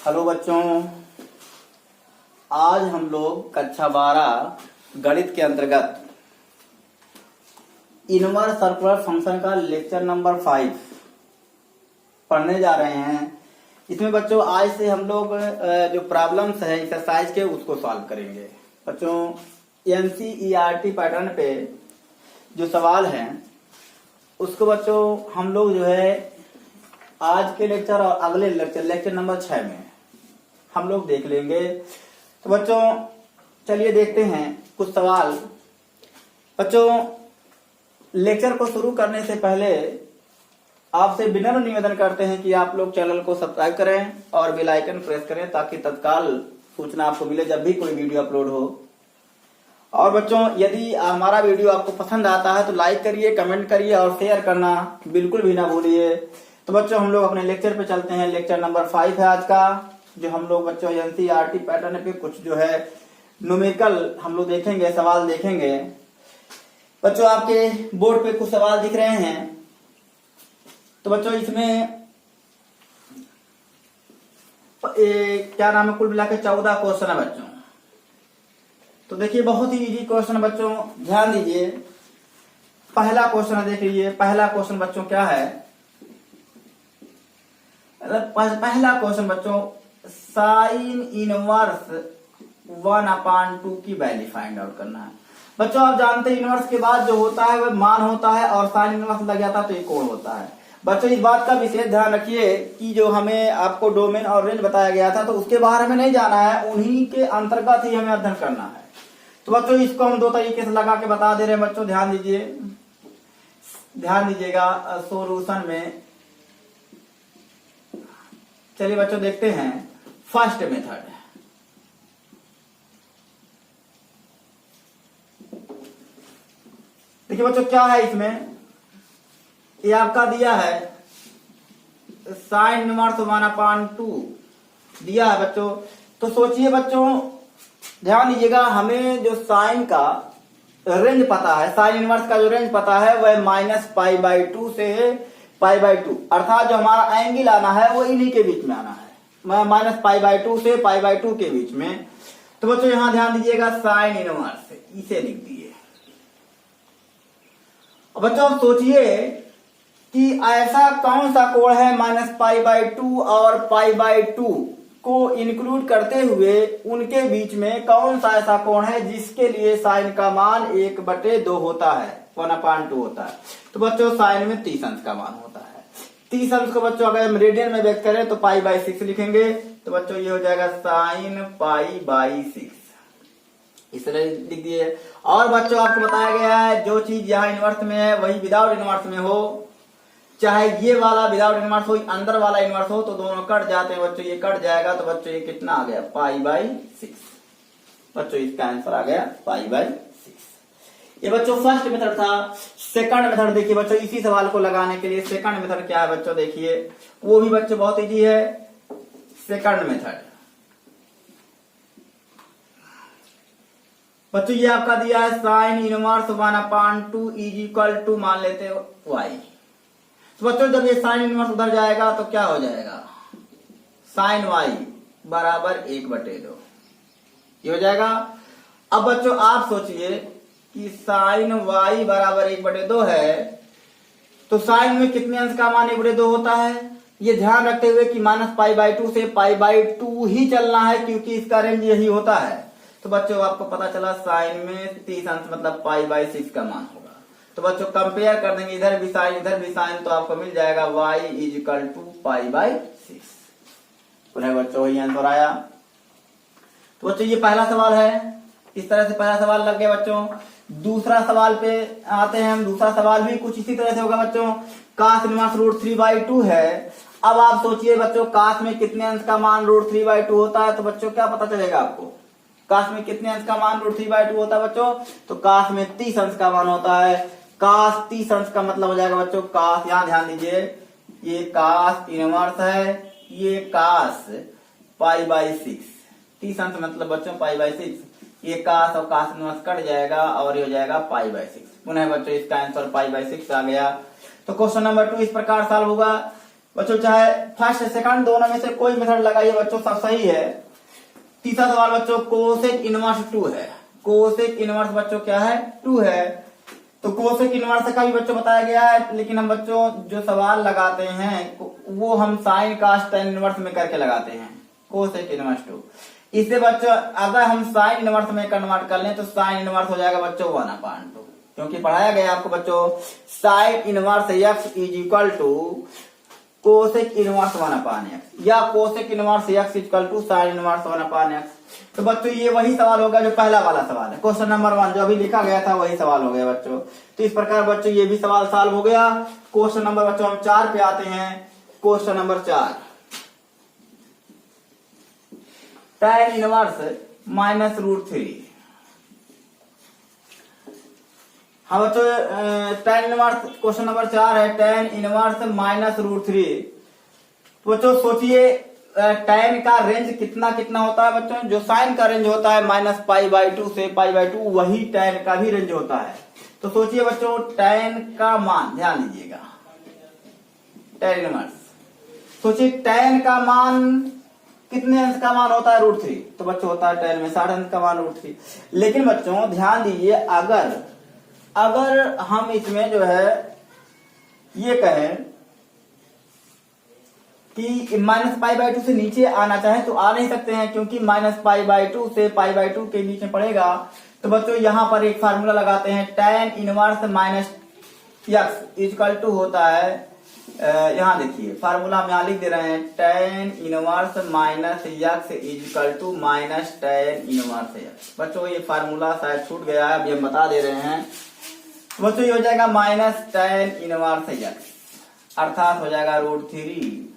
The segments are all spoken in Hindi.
हेलो बच्चों, आज हम लोग कक्षा 12 गणित के अंतर्गत इनवर्स सर्कुलर फंक्शन का लेक्चर नंबर 5 पढ़ने जा रहे हैं। इसमें बच्चों आज से हम लोग जो प्रॉब्लम्स है एक्सरसाइज के उसको सॉल्व करेंगे। बच्चों एनसीईआरटी पैटर्न पे जो सवाल हैं उसको बच्चों हम लोग जो है आज के लेक्चर और अगले लेक्चर नंबर 6 में हम लोग देख लेंगे। तो बच्चों चलिए देखते हैं कुछ सवाल। बच्चों लेक्चर को शुरू करने से पहले आपसे विनम्र निवेदन करते हैं कि आप लोग चैनल को सब्सक्राइब करें और बेल आइकन प्रेस करें ताकि तत्काल सूचना आपको मिले जब भी कोई वीडियो अपलोड हो। और बच्चों यदि हमारा वीडियो आपको पसंद आता है तो लाइक करिए, कमेंट करिए और शेयर करना बिल्कुल भी ना भूलिए। तो बच्चों हम लोग अपने लेक्चर पे चलते हैं। लेक्चर नंबर 5 है आज का, जो हम लोग बच्चों एनसीईआरटी पैटर्न पे कुछ जो है न्यूमेरिकल हम लोग देखेंगे, सवाल देखेंगे। बच्चों आपके बोर्ड पे कुछ सवाल दिख रहे हैं। तो बच्चों इसमें क्या नाम है, कुल मिला के 14 क्वेश्चन है बच्चों। तो देखिए बहुत ही इजी क्वेश्चन बच्चों, ध्यान दीजिए। पहला क्वेश्चन देख लीजिए। पहला क्वेश्चन बच्चों क्या है, पहला क्वेश्चन बच्चों साइन इनवर्स 1/2 की वैल्यू फाइंड आउट करना है। बच्चों आप जानते हैं इनवर्स के बाद जो होता है वह मान होता है और साइन इनवर्स लग जाता है तो ये कोण होता है। बच्चों इस बात का विशेष ध्यान रखिए कि जो हमें आपको डोमेन और रेंज बताया गया था तो उसके बाहर हमें नहीं जाना है, उन्हीं के अंतर्गत ही हमें अध्ययन करना है। तो बच्चों इसको हम दो तरीके से लगा के बता दे रहे हैं। बच्चों ध्यान दीजिए, ध्यान दीजिएगा सोल्यूशन में। चलिए बच्चों देखते हैं फर्स्ट मेथड। देखिए बच्चों क्या है इसमें, ये आपका दिया है साइन इनवर्स 1/2 दिया है बच्चों। तो सोचिए बच्चों, ध्यान दीजिएगा, हमें जो साइन का रेंज पता है, साइन इनवर्स का जो रेंज पता है वह -π/2 से π/2, अर्थात जो हमारा एंगल आना है वो इन्हीं के बीच में आना है, -π/2 से π/2 के बीच में। तो बच्चों यहां ध्यान दीजिएगा साइन इनवर्स इसे लिख दिए। बच्चों आप सोचिए कि ऐसा कौन सा कोण है -π/2 और π/2 को इंक्लूड करते हुए उनके बीच में कौन सा ऐसा कोण है जिसके लिए साइन का मान 1/2 होता है, 1/2 होता है। तो बच्चों साइन में 30 अंश का मान होता है। 30 अंश को बच्चों अगर हम रेडियन में व्यक्त करें तो π/6 लिखेंगे। तो बच्चों ये हो जाएगा साइन π/6, इस तरह लिख दिए। और बच्चों आपको बताया गया है जो चीज यहाँ इनवर्स में है वही विदाउट इनवर्स में हो, चाहे ये वाला विदाउट इनवर्स हो अंदर वाला इनवर्स हो तो दोनों कट जाते हैं बच्चों। ये कट जाएगा तो बच्चों ये कितना आ गया, π/6। बच्चों इसका आंसर आ गया π/6। ये बच्चों फर्स्ट मेथड था। सेकंड मेथड देखिए बच्चों, इसी सवाल को लगाने के लिए सेकंड मेथड क्या है बच्चों, देखिए वो भी बच्चों बहुत इजी है। सेकंड मेथड बच्चों ये आपका दिया है sine inverse 1/2 is equal to मान लेते हो y। तो बच्चों जब ये साइन इनवर्स उधर जाएगा तो क्या हो जाएगा, साइन y बराबर 1/2 ये हो जाएगा। अब बच्चों आप सोचिए कि साइन y बराबर 1/2 है तो साइन में कितने अंश का मान 1/2 होता है, ये ध्यान रखते हुए कि -π/2 से π/2 ही चलना है क्योंकि इसका रेंज यही होता है। तो बच्चों आपको पता चला साइन में 30 अंश मतलब π/6 का मान होगा। तो बच्चों कंपेयर कर देंगे, इधर भी साइन तो आपको मिल जाएगा y इज इक्वल टू π/6। पुनः बच्चों वही आंसर आया। तो बच्चों ये पहला सवाल है, इस तरह से पहला सवाल लग गया बच्चों। दूसरा सवाल पे आते हैं हम। दूसरा सवाल भी कुछ इसी तरह से होगा बच्चों। कास इनवर्स √3/2 है। अब आप सोचिए बच्चों कास में कितने अंश का मान √3/2 होता है। तो बच्चों क्या पता चलेगा आपको, कास में कितने अंश का मान √3/2 होता है बच्चों, तो कास में 30 अंश का मान होता है। कास 30 अंश का मतलब हो जाएगा बच्चों कास, यहां ध्यान दीजिए, ये कास इनवर्स है, ये कास π/6, 30 अंश मतलब बच्चों π/6, ये कास और कास इनवर्स कट जाएगा और ये हो जाएगा π/6। पुनः बच्चों इसका आंसर π/6 आ गया। तो क्वेश्चन नंबर 2 इस प्रकार सॉल्व होगा बच्चों चाहे फर्स्ट सेकंड दोनों में से कोई मेथड लगाइए बच्चों, सब सही है। तीसरा सवाल बच्चों कोसेक इनवर्स 2 है। कोसेक इनवर्स बच्चों क्या है? 2 है। तो कोसेक इनवर्स का भी बच्चों बताया गया है, लेकिन हम बच्चों जो सवाल लगाते हैं वो हम साइन कास टेन इनवर्स में करके लगाते हैं। कोसेक इनवर्स 2 इससे बच्चों अगर हम साइन इनवर्स में कन्वर्ट कर लें तो साइन इनवर्स हो जाएगा बच्चों 1/2, क्योंकि पढ़ाया गया आपको बच्चों sine inverse x is equal to cosec inverse 1/x या cosec inverse x is equal to sine inverse 1/x। तो बच्चों ये वही सवाल होगा जो पहला वाला सवाल है, क्वेश्चन नंबर 1 जो अभी लिखा गया था वही सवाल हो गया बच्चों। तो इस प्रकार बच्चों ये भी सवाल सॉल्व हो गया। क्वेश्चन नंबर बच्चों हम 4 पे आते हैं। Question number 4 tan inverse -√3। हाँ बच्चों tan इनवर्स क्वेश्चन नंबर 4 है tan इनवर्स -√3। तो बच्चों सोचिए tan का रेंज कितना कितना होता है बच्चों? जो साइन का रेंज होता है -π/2 से π/2 वही tan का भी रेंज होता है। तो सोचिए बच्चों tan का मान, ध्यान दीजिएगा tan इनवर्स, सोचिए tan का मान कितने अंश का मान होता है? √3। तो बच्चों होता है tan में 60 अंश का मान √3। लेकिन बच्चों ध्यान दीजिए अगर हम इसमें जो है ये कहें कि -π/2 से नीचे आना चाहे तो आ नहीं सकते हैं, क्योंकि -π/2 से π/2 के बीच में पड़ेगा। तो बच्चों यहां पर एक फार्मूला लगाते हैं tan inverse -x equal to होता है, यहां देखिए फार्मूला हम यहां लिख दे रहे हैं tan inverse -x equal to tan inverse x। बच्चों ये फार्मूला शायद छूट गया है, अभी हम बता दे रहे हैं। बच्चों ये हो जाएगा tan इनवर्स x अर्थात हो जाएगा √3।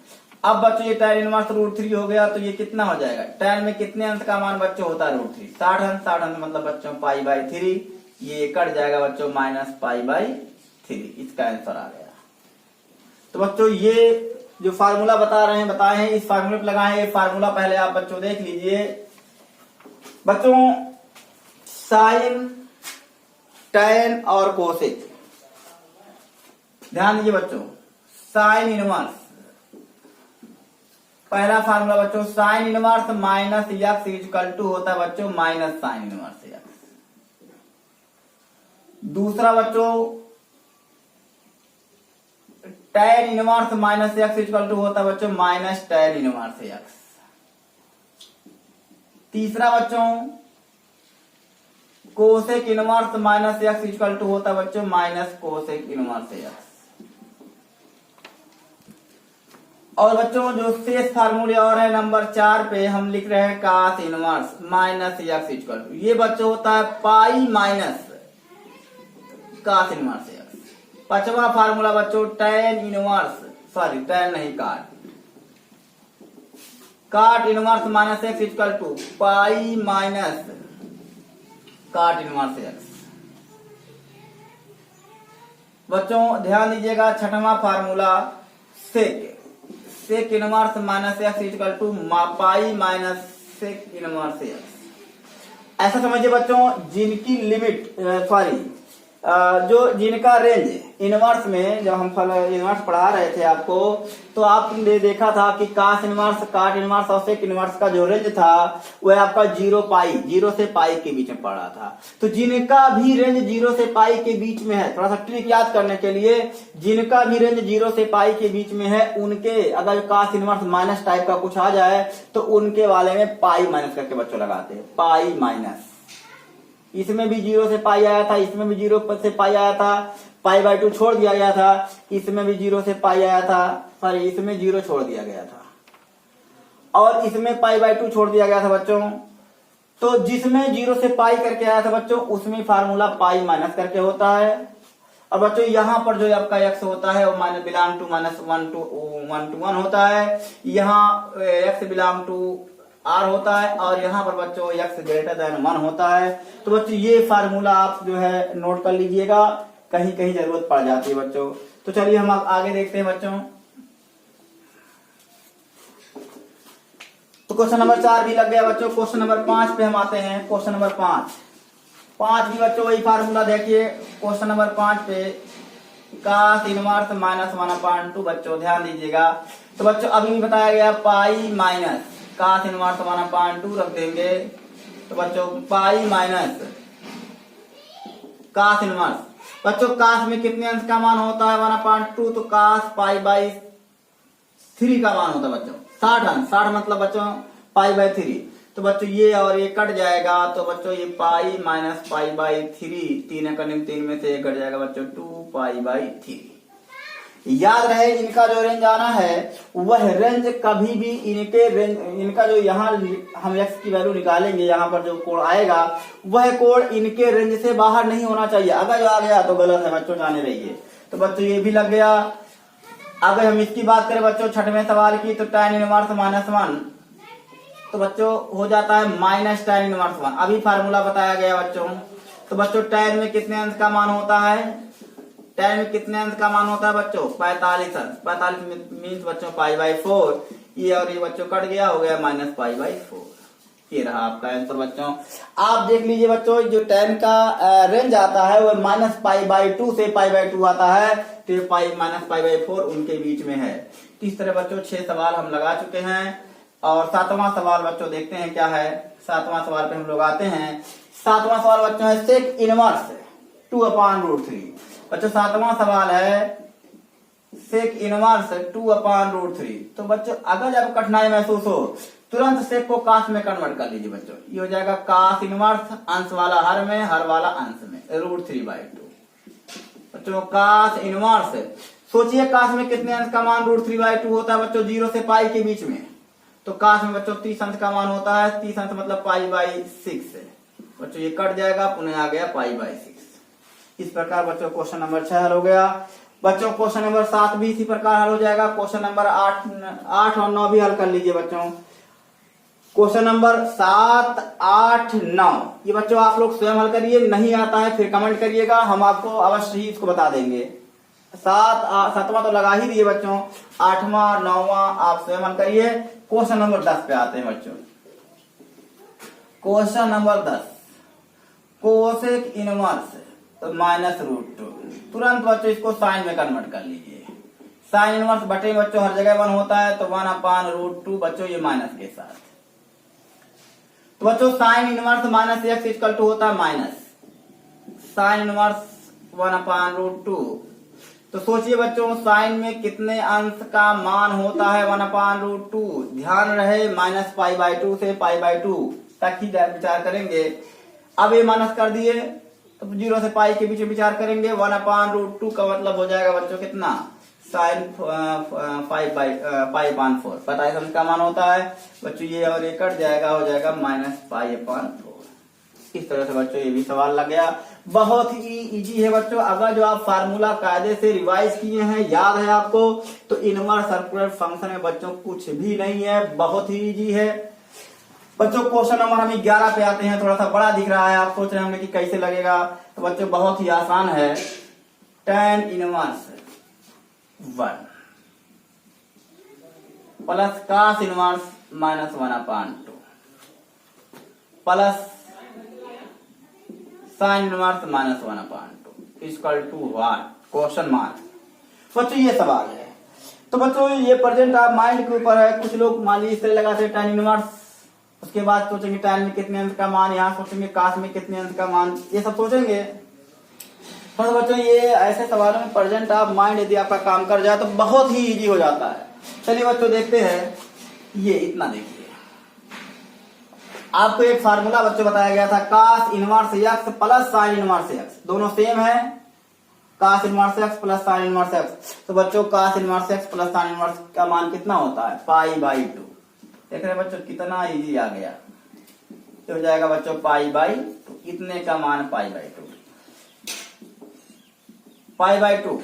अब बच्चों ये tan इनवर्स √3 हो गया तो ये कितना हो जाएगा? tan में कितने अंश का मान बच्चों होता है? √3, 60 अंश मतलब बच्चों π/3। ये कट जाएगा बच्चों -π/3। इसका आंसर आ गया। तो बच्चों ये जो फार्मूला बताए हैं इस फार्मूले पे लगाए। ये फार्मूला पहले आप बच्चों देख लीजिए। बच्चों साइन, tan और कोसेक, ध्यान दीजिए बच्चों साइन इनवर्स, पहला फार्मूला बच्चों sine inverse -x equal to होता है बच्चों साइन इनवर्स x। दूसरा बच्चों tan inverse -x equal to होता है बच्चों tan इनवर्स x। तीसरा बच्चों cosec inverse -x equal to होता है बच्चों कोसेक इनवर्स x। और बच्चों जो शेष फार्मूले और है नंबर 4 पे हम लिख रहे हैं cos inverse -x equal to, ये बच्चों होता है pi minus cos inverse x। पांचवा फार्मूला बच्चों tan इनवर्स, सॉरी tan नहीं cot inverse -x equal to pi minus cot inverse x। बच्चों ध्यान दीजिएगा छठवां formula sec inverse -x equal to pi minus sec inverse x। ऐसा समझिए बच्चों जिनकी लिमिट जो जिनका रेंज इनवर्स में, जब हम इनवर्स पढ़ा रहे थे आपको तो आपने देखा था कि कास इनवर्स, काट इनवर्स और सेक इनवर्स का जो रेंज था वह आपका 0 से पाई के बीच में पड़ा था। तो जिनका भी रेंज 0 से पाई के बीच में है, थोड़ा सा ट्रिक याद करने के लिए, जिनका भी रेंज 0 से पाई के बीच में है उनके अगर कास इनवर्स माइनस टाइप का कुछ आ जाए तो उनके वाले में पाई माइनस करके बच्चों लगाते हैं, पाई माइनस। इसमें भी 0 से पाई आया था, इसमें भी 0 से पाई आया था, π/2 छोड़ दिया गया था, इसमें भी 0 से पाई आया था, सॉरी इसमें 0 छोड़ दिया गया था और इसमें π/2 छोड़ दिया गया था बच्चों। तो जिसमें 0 से पाई करके आया था बच्चों उसमें फार्मूला पाई माइनस करके होता है। और बच्चों यहाँ पर जो आपका x होता है वो बिलोंग टू -1 to 1 होता है, यहाँ x बिलोंग टू r होता है और यहाँ पर बच्चों x ग्रेटर देन 1 होता है। तो बच्चों ये फार्मूला आप जो है नोट कर लीजिएगा, कहीं कहीं जरूरत पड़ जाती है बच्चों। तो चलिए हम आगे देखते हैं बच्चों। तो क्वेश्चन नंबर 4 भी लग गया बच्चों। क्वेश्चन नंबर 5 पे हम आते हैं। क्वेश्चन नंबर 5 भी बच्चों वही फार्मूला देखिए। क्वेश्चन नंबर 5 पे cos इनवर्स माइनस 1/2 बच्चों ध्यान दीजिएगा। तो बच्चों अभी बताया गया पाई माइनस cos इनवर्स 1/2 रख देंगे। तो बच्चों पाई माइनस cos इनवर्स, बच्चों cos में कितने अंश का मान होता है 1/2, तो cos π/3 का मान होता है बच्चों 60 अंश। 60 मतलब बच्चों π/3। तो बच्चों ये और ये कट जाएगा, तो बच्चों ये पाई माइनस π/3, 3 का 3 में से 1 कट जाएगा बच्चों 2π/3। याद रहे इनका जो रेंज आना है वह रेंज कभी भी इनके रेंज, इनका जो यहाँ हम x की वैल्यू निकालेंगे, यहाँ पर जो कोड आएगा वह कोड इनके रेंज से बाहर नहीं होना चाहिए। अगर जो आ गया तो गलत है बच्चों, जाने रहिए। तो बच्चों ये भी लग गया। अगर हम इसकी बात करें बच्चों छठवें सवाल की, तो tan इनवर्स -1, तो बच्चों हो जाता है माइनस tan इनवर्स 1। अभी फार्मूला बताया गया बच्चों। तो बच्चों tan में कितने अंश का मान होता है, tan में कितने अंश का मान होता है बच्चों 45 अंश। 45 मीन्स बच्चों π/4। ये और ये बच्चों कट गया, हो गया माइनस π/4। ये रहा आपका आंसर बच्चों। आप देख लीजिए बच्चों, जो tan का रेंज आता है वह माइनस π/2 से π/2 आता है, तो माइनस π/4 उनके बीच में है। तो इस तरह बच्चों 6 सवाल हम लगा चुके हैं। और 7वां सवाल बच्चों देखते हैं क्या है। 7वां सवाल पे हम लोग आते हैं। 7वां सवाल बच्चों है सेक इनवर्स 2/√3। बच्चों 7वां सवाल है सेक इनवर्स 2/√3। तो बच्चों अगर जब कठिनाई महसूस हो तुरंत सेक को कास में कन्वर्ट कर लीजिए बच्चों। ये हो जाएगा कास इनवर्स, अंश वाला हर में, हर वाला अंश में, √3/2। बच्चों कास इनवर्स, सोचिए कास में कितने अंश का मान √3/2 होता है बच्चों 0 से पाई के बीच में। तो कास में बच्चों 30 अंश का मान होता है। 30 अंश मतलब π/6 है बच्चों, ये कट जाएगा, पुनः आ गया π/6। इस प्रकार बच्चों क्वेश्चन नंबर 6 हल हो गया। बच्चों क्वेश्चन नंबर 7 भी इसी प्रकार हल हो जाएगा। क्वेश्चन नंबर 8 और 9 भी हल कर लीजिए बच्चों। क्वेश्चन नंबर 7, 8, 9 ये बच्चों आप लोग स्वयं हल करिए। नहीं आता है फिर कमेंट करिएगा, हम आपको अवश्य ही इसको बता देंगे। 7वां तो लगा ही दिए बच्चों, 8वां 9वां आप स्वयं हल करिए। क्वेश्चन नंबर 10 पे आते हैं बच्चों। Question number 10, cosec inverse -√2। तुरंत बच्चों इसको साइन में कन्वर्ट कर लीजिए। साइन इनवर्स बटे बच्चों हर जगह 1 होता है, तो 1/√2 बच्चों ये माइनस के साथ। तो बच्चों sine inverse -x equal to होता है माइनस साइन इनवर्स 1/√2। तो सोचिए बच्चों साइन में कितने अंश का मान होता है 1/√2। ध्यान रहे माइनस π/2 से π/2 तक ही विचार करेंगे। अब ये माइनस कर दिए तो 0 से पाई के बीच विचार करेंगे। 1/√2 का मतलब हो जाएगा बच्चों कितना, साइन 5/4। पता है का मान होता है बच्चों, ये और ये कट जाएगा, हो जाएगा माइनस π/4। इस तरह से बच्चों ये भी सवाल लग गया। बहुत ही इजी है बच्चों। अगर जो आप फार्मूला कायदे से रिवाइज किए हैं, याद है आपको, तो इनवर्स सर्कुलर फंक्शन में बच्चों कुछ भी नहीं है, बहुत ही इजी है बच्चों। क्वेश्चन नंबर हम 11 पे आते हैं। थोड़ा सा बड़ा दिख रहा है, आप सोच रहे होंगे कि कैसे लगेगा। तो बच्चों बहुत ही आसान है। tan inverse 1 plus cos inverse -1/2 plus sine inverse -1/2 equal to what, question mark. बच्चों ये सवाल है। तो बच्चों ये प्रेजेंट आप माइंड के ऊपर है। कुछ लोग मान लीजिए इस तरह लगाते tan इनवर्स, उसके बाद सोचेंगे tan में कितने अंश का मान, यहाँ सोचेंगे cos में कितने अंश का मान, ये सब सोचेंगे। तो बच्चों ये ऐसे सवालों में प्रेजेंट आप माइंड यदि आपका काम कर जाए तो बहुत ही इजी हो जाता है। चलिए बच्चों देखते हैं। ये इतना देखिए, आपको एक फार्मूला बच्चों बताया गया था cos inverse x plus sine inverse x, दोनों सेम है। cos inverse x plus sine inverse x। तो बच्चों cos inverse x plus sine inverse का मान कितना होता है π/2। देख रहे बच्चों कितना इजी आ गया। तो हो जाएगा बच्चों π/2, इतने का मान π/2। π/2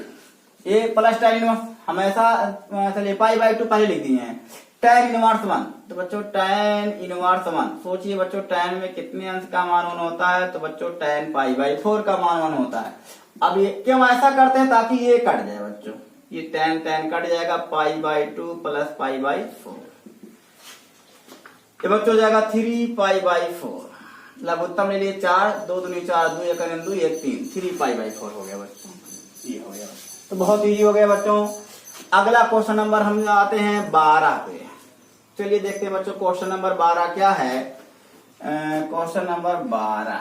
ये प्लस tan इनवर्स हमेशा, चलिए π/2 पहले लिख दिए हैं। tan इनवर्स 1, तो बच्चों tan इनवर्स 1, सोचिए बच्चों tan में कितने अंश का मान 1 होता है, तो बच्चों tan π/4 का मान 1 होता है। अब ये क्यों ऐसा करते हैं, ताकि ये कट जाए बच्चों, ये tan कट जाएगा, π/2 प्लस π/4, ये बच्चों हो जाएगा 3π/4। लघुत्तम ले लिए 4, 2 दूनी 4, 2 1 2 1 3, 3π/4 हो गया बच्चों। ये हो गया। तो बहुत इजी हो गया बच्चों। अगला क्वेश्चन नंबर हम आते हैं 12 पे। चलिए देखते हैं बच्चों क्वेश्चन नंबर 12 क्या है। Question number 12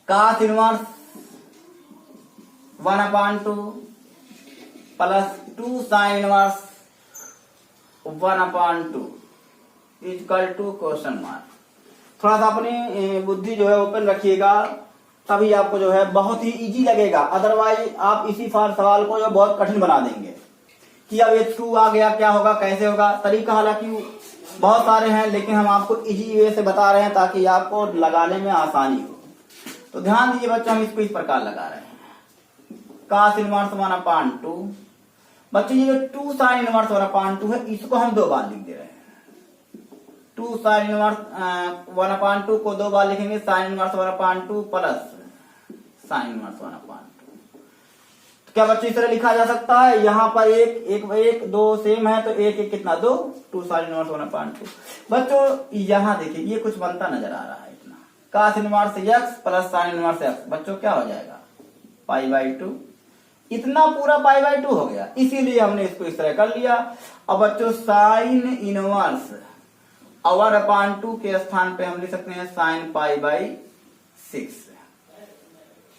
cos inverse 1/2 plus 2 sine inverse 1/2 equal to question mark. थोड़ा सा अपनी बुद्धि जो है ओपन रखिएगा, तभी आपको जो है बहुत ही इजी लगेगा। अदरवाइज आप इसी सवाल को जो बहुत कठिन बना देंगे कि अब ये 2 आ गया क्या होगा, कैसे होगा। तरीका हालांकि बहुत सारे हैं, लेकिन हम आपको इजी वे से बता रहे हैं ताकि आपको लगाने में आसानी हो। तो ध्यान दीजिए बच्चों, हम इसको इस प्रकार लगा रहे हैं। cos इनवर्स 1/2 बच्चों, ये जो 2 साइन इनवर्स 1/2 है, इसको हम 2 बार लिख दे रहे हैं। 2 साइन इनवर्स 1/2 को 2 बार लिखेंगे, sign inverse 1/2 plus sine inverse 1/2। तो क्या बच्चों इस तरह लिखा जा सकता है? यहाँ पर एक 2 सेम है, तो एक कितना 2 साइन इनवर्स 1/2। बच्चों यहाँ देखिए ये कुछ बनता नजर आ रहा है इतना। cos inverse x plus sine inverse x, बच्चों क्या हो जाएगा π/2। इतना पूरा π/2 हो गया, इसीलिए हमने इसको इस तरह कर लिया। अब बच्चों साइन इनवर्स 1/2 के स्थान पे हम लिख सकते हैं साइन π/6।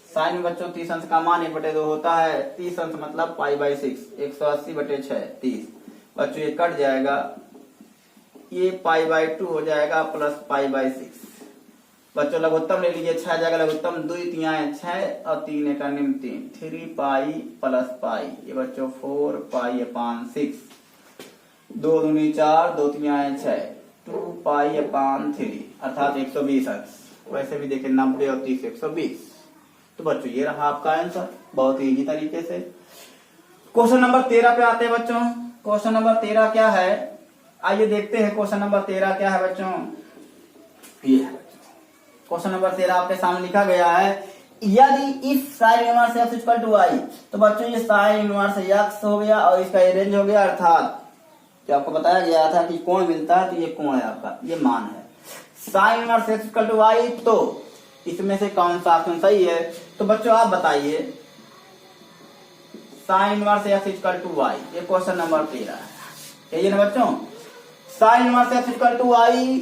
साइन में बच्चों 30 अंश का मान 1/2 होता है। 30 अंश मतलब π/6, 180/6 30। बच्चों ये कट जाएगा, ये π/2 हो जाएगा प्लस π/6। बच्चों लघुत्तम ले लीजिए, 6 जाएगा लघुत्तम, 2 3 6 और 3 1 3 3 पाई प्लस पाई। ये बच्चों 4 π/6, 2 दूनी 4, 2 3 6, 2 π/3 अर्थात 120 अंश। वैसे भी देखें 90 और 30 120। तो बच्चों ये रहा आपका आंसर, बहुत ही इजी तरीके से। क्वेश्चन नंबर 13 पे आते हैं बच्चों। क्वेश्चन नंबर 13 क्या है, आइए देखते हैं क्वेश्चन नंबर 13 क्या है बच्चों। ये है क्वेश्चन नंबर 13 आपके सामने लिखा गया है, यदि if sine inverse x equal to y, तो बच्चों ये साइन इनवर्स x हो गया और इसका ये रेंज हो गया, अर्थात जो आपको बताया गया था कि कोण मिलता है, तो ये कोण है आपका, ये मान है। Sine inverse x equal to y, तो इसमें से कौन सा ऑप्शन सही है? तो बच्चों आप बताइए, sine inverse x equal to y, ये क्वेश्चन नंबर 13 है। ये ना बच्चों, sine inverse x equal to y,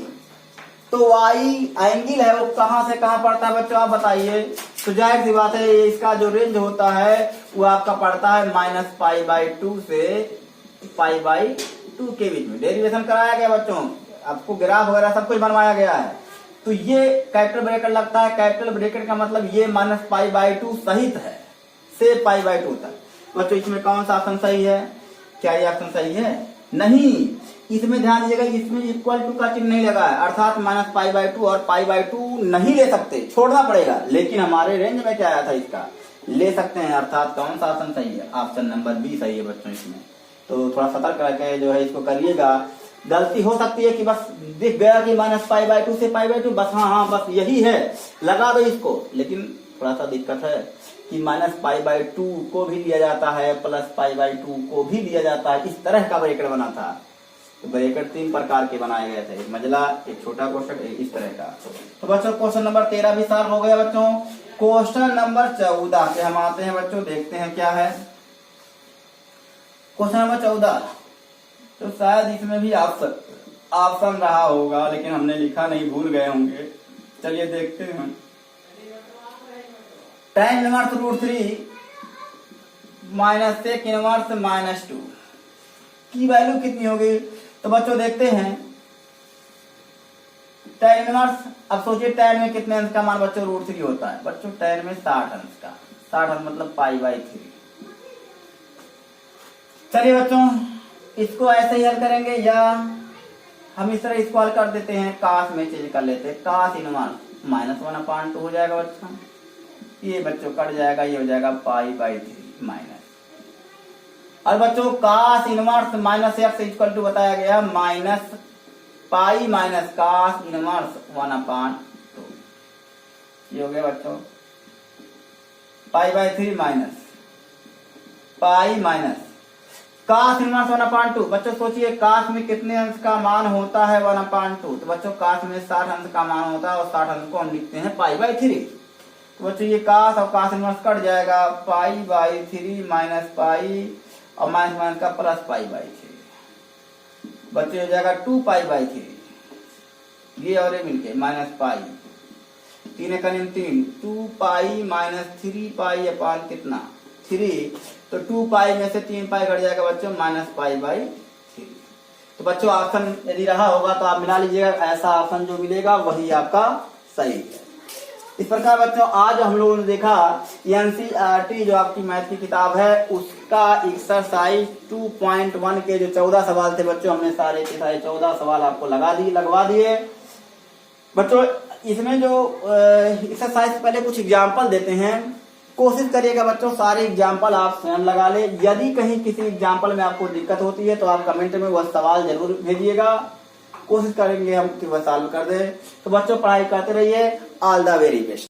तो y एंगल है वो कहां से कहां पड़ता है बच्चों आप बताइए। तो जाहिर सी बात है इसका जो रेंज होता है वो आपका पड़ता है -π/2 से π/2 के बीच में। डेरिवेशन कराया गया बच्चों, आपको ग्राफ वगैरह सब कुछ बनवाया गया है। तो ये कैपिटल ब्रैकेट लगता है, कैपिटल ब्रैकेट का मतलब ये -π/2 सहित है से π/2 तक। बच्चों इसमें कौन सा ऑप्शन सही है? क्या ये ऑप्शन सही है? नहीं, इसमें ध्यान दीजिएगा, इसमें इक्वल टू का चिन्ह नहीं लगा है, अर्थात -π/2 और π/2 नहीं ले सकते, छोड़ना पड़ेगा। लेकिन हमारे रेंज में क्या आया था, इसका ले सकते हैं, अर्थात कौन सा ऑप्शन सही है? ऑप्शन नंबर बी सही है बच्चों इसमें। तो थोड़ा सतर्क रखे जो है इसको करिएगा। गलती हो सकती है कि बस दिख गया कि -π/2 से π/2, बस हाँ बस यही है, लगा दो इसको। लेकिन थोड़ा सा दिक्कत है कि -π/2 को भी लिया जाता है, +π/2 को भी लिया जाता है। इस तरह का ब्रैकेट बना था। तो ब्रैकेट 3 प्रकार के बनाए गए थे, एक मंझला, एक छोटा क्वेश्चन, एक इस तरह का। तो बच्चों क्वेश्चन नंबर 13 भी सॉल्व हो गया बच्चों। क्वेश्चन नंबर 14 पे हम आते हैं बच्चों, देखते हैं क्या है क्वेश्चन नंबर 14। तो शायद इसमें भी ऑप्शन रहा होगा, लेकिन हमने लिखा नहीं, भूल गए होंगे। चलिए देखते हैं। tan इनवर्स √3 - sec इनवर्स -2 की वैल्यू कितनी होगी? तो बच्चों देखते हैं, tan इनवर्स, अब सोचिए tan में कितने अंश का मान बच्चों √3 होता है? बच्चों tan में 60 अंश का, 60 अंश मतलब π/3। चलिए बच्चों इसको ऐसे ही हल करेंगे, या हम इस तरह इसको हल कर देते हैं, cos में चेंज कर लेते हैं। cos इनवर्स -1/2 हो जाएगा बच्चों, ये बच्चों कट जाएगा, ये हो जाएगा π/3 माइनस। और बच्चों cos inverse -x equal to बताया गया -π माइनस cos इनवर्स 1/2। ये हो गया बच्चों π/3 माइनस π माइनस cos इनवर्स 1/2। बच्चों सोचिए cos में कितने अंश का मान होता है? 1/2। तो बच्चों cos में 60 अंश का मान होता है, और 60 अंश को हम लिखते हैं π/3। तो बच्चों ये कास और कास इनवर्स कट जाएगा, पाई बाई 3 माइनस पाई और माइनस माइनस का प्लस पाई बाई 3। बच्चों हो जाएगा 2 पाई बाई 3, ये और ये मिलके माइनस पाई, 3 का नियम 3, 2 पाई माइनस 3 पाई अपान कितना 3, तो 2 पाई में से 3 पाई घट जाएगा बच्चों माइनस पाई बाई 3। तो बच्चों ऑप्शन यदि रहा होगा तो आप मिला लीजिएगा, ऐसा ऑप्शन जो मिलेगा वही आपका सही है। इस प्रकार बच्चों आज हम लोगों ने देखा एनसीईआरटी जो आपकी मैथ की किताब है उसका एक्सरसाइज 2.1 के जो 14 सवाल थे बच्चों, हमने सारे के सारे 14 सवाल आपको लगवा दिए बच्चों। इसमें जो एक्सरसाइज पहले कुछ एग्जाम्पल देते हैं, कोशिश करिएगा बच्चों सारे एग्जाम्पल आप स्वयं लगा ले। यदि कहीं किसी एग्जाम्पल में आपको दिक्कत होती है तो आप कमेंट में वह सवाल जरूर भेजिएगा, कोशिश करेंगे हम कि वह सॉल्व कर दें। तो बच्चों पढ़ाई करते रहिए, ऑल द वेरी बेस्ट।